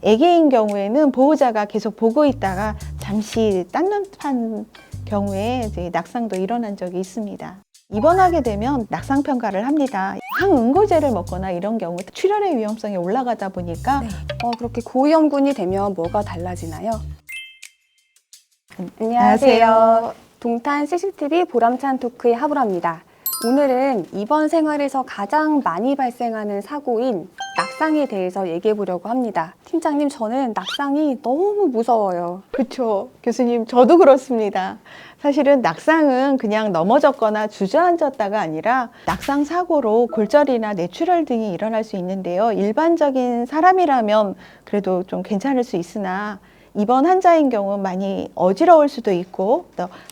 애기인 경우에는 보호자가 계속 보고 있다가 잠시 딴눈판 경우에 이제 낙상도 일어난 적이 있습니다. 입원하게 되면 낙상 평가를 합니다. 항응고제를 먹거나 이런 경우 출혈의 위험성이 올라가다 보니까 그렇게 고위험군이 되면 뭐가 달라지나요? 안녕하세요. 동탄 CCTV 보람찬 토크의 하브라입니다. 오늘은 입원 생활에서 가장 많이 발생하는 사고인 낙상에 대해서 얘기해 보려고 합니다. 팀장님, 저는 낙상이 너무 무서워요. 그렇죠. 교수님, 저도 그렇습니다. 사실은 낙상은 그냥 넘어졌거나 주저앉았다가 아니라 낙상 사고로 골절이나 뇌출혈 등이 일어날 수 있는데요. 일반적인 사람이라면 그래도 좀 괜찮을 수 있으나 입원 환자인 경우 많이 어지러울 수도 있고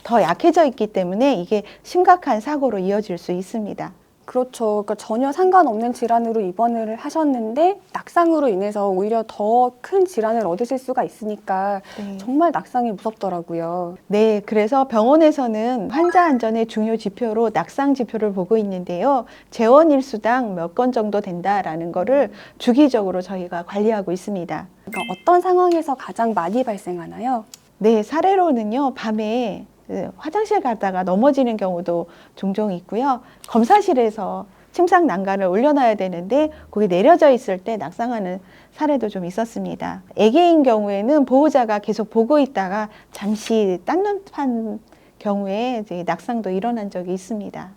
더 약해져 있기 때문에 이게 심각한 사고로 이어질 수 있습니다. 그렇죠. 그러니까 전혀 상관없는 질환으로 입원을 하셨는데 낙상으로 인해서 오히려 더 큰 질환을 얻으실 수가 있으니까 정말 낙상이 무섭더라고요. 네, 그래서 병원에서는 환자 안전의 중요 지표로 낙상 지표를 보고 있는데요. 재원 일수당 몇 건 정도 된다라는 거를 주기적으로 저희가 관리하고 있습니다. 그러니까 어떤 상황에서 가장 많이 발생하나요? 네, 사례로는요, 밤에 화장실 가다가 넘어지는 경우도 종종 있고요. 검사실에서 침상 난간을 올려놔야 되는데 거기 내려져 있을 때 낙상하는 사례도 좀 있었습니다. 애기인 경우에는 보호자가 계속 보고 있다가 잠시 딴눈판 경우에 이제 낙상도 일어난 적이 있습니다.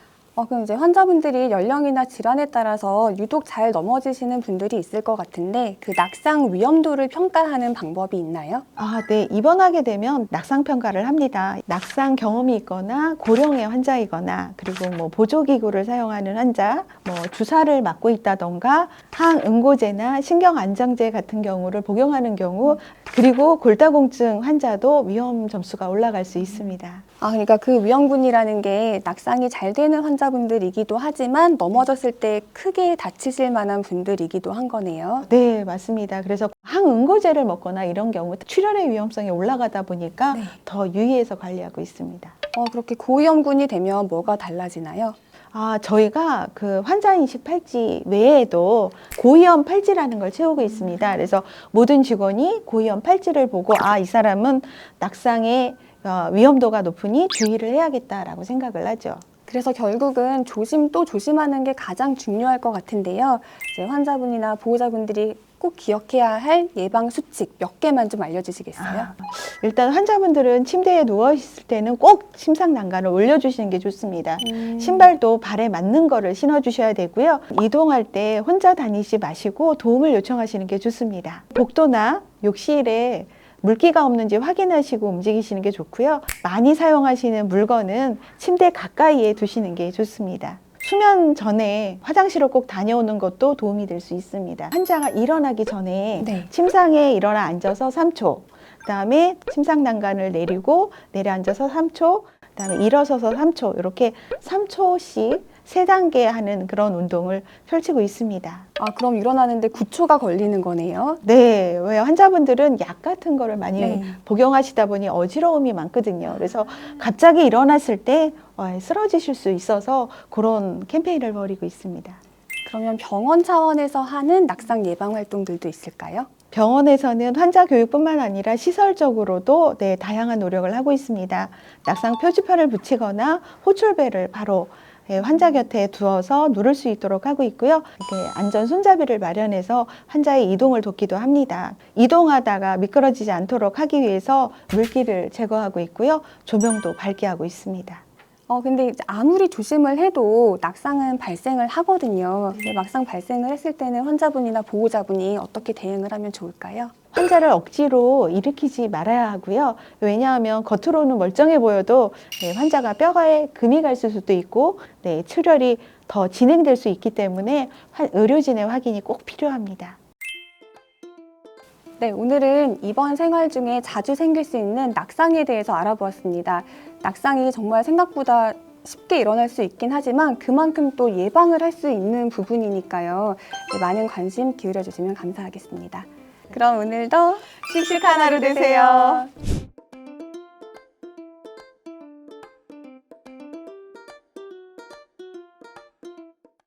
그럼 이제 환자분들이 연령이나 질환에 따라서 유독 잘 넘어지시는 분들이 있을 것 같은데 그 낙상 위험도를 평가하는 방법이 있나요? 네. 입원하게 되면 낙상 평가를 합니다. 낙상 경험이 있거나 고령의 환자이거나 그리고 뭐 보조기구를 사용하는 환자, 뭐 주사를 맞고 있다던가 항응고제나 신경안정제 같은 경우를 복용하는 경우 그리고 골다공증 환자도 위험 점수가 올라갈 수 있습니다. 그러니까 그 위험군이라는 게 낙상이 잘 되는 환자분들이기도 하지만 넘어졌을 때 크게 다치실 만한 분들이기도 한 거네요. 네, 맞습니다. 그래서 항응고제를 먹거나 이런 경우 출혈의 위험성이 올라가다 보니까 더 유의해서 관리하고 있습니다. 그렇게 고위험군이 되면 뭐가 달라지나요? 저희가 그 환자인식 팔찌 외에도 고위험 팔찌라는 걸 채우고 있습니다. 그래서 모든 직원이 고위험 팔찌를 보고 이 사람은 낙상의 위험도가 높으니 주의를 해야겠다라고 생각을 하죠. 그래서 결국은 조심 또 조심하는 게 가장 중요할 것 같은데요. 이제 환자분이나 보호자분들이 꼭 기억해야 할 예방 수칙 몇 개만 좀 알려주시겠어요? 일단 환자분들은 침대에 누워 있을 때는 꼭 침상 난간을 올려주시는 게 좋습니다. 신발도 발에 맞는 거를 신어주셔야 되고요. 이동할 때 혼자 다니지 마시고 도움을 요청하시는 게 좋습니다. 복도나 욕실에 물기가 없는지 확인하시고 움직이시는 게 좋고요. 많이 사용하시는 물건은 침대 가까이에 두시는 게 좋습니다. 수면 전에 화장실을 꼭 다녀오는 것도 도움이 될 수 있습니다. 환자가 일어나기 전에 침상에 일어나 앉아서 3초, 그다음에 침상 난간을 내리고 내려앉아서 3초, 그다음에 일어서서 3초, 이렇게 3초씩 3단계 하는 그런 운동을 펼치고 있습니다. 그럼 일어나는데 9초가 걸리는 거네요? 네, 왜 환자분들은 약 같은 거를 많이 복용하시다 보니 어지러움이 많거든요. 그래서 갑자기 일어났을 때 쓰러지실 수 있어서 그런 캠페인을 벌이고 있습니다. 그러면 병원 차원에서 하는 낙상 예방 활동들도 있을까요? 병원에서는 환자 교육뿐만 아니라 시설적으로도 다양한 노력을 하고 있습니다. 낙상 표지판을 붙이거나 호출벨을 바로 환자 곁에 두어서 누를 수 있도록 하고 있고요. 이렇게 안전 손잡이를 마련해서 환자의 이동을 돕기도 합니다. 이동하다가 미끄러지지 않도록 하기 위해서 물기를 제거하고 있고요. 조명도 밝게 하고 있습니다. 근데 아무리 조심을 해도 낙상은 발생을 하거든요. 근데 막상 발생을 했을 때는 환자분이나 보호자분이 어떻게 대응을 하면 좋을까요? 환자를 억지로 일으키지 말아야 하고요. 왜냐하면 겉으로는 멀쩡해 보여도 환자가 뼈가에 금이 갈 수도 있고 출혈이 더 진행될 수 있기 때문에 의료진의 확인이 꼭 필요합니다. 네, 오늘은 입원 생활 중에 자주 생길 수 있는 낙상에 대해서 알아보았습니다. 낙상이 정말 생각보다 쉽게 일어날 수 있긴 하지만 그만큼 또 예방을 할 수 있는 부분이니까요. 많은 관심 기울여 주시면 감사하겠습니다. 그럼 오늘도 씩씩한 하루 되세요.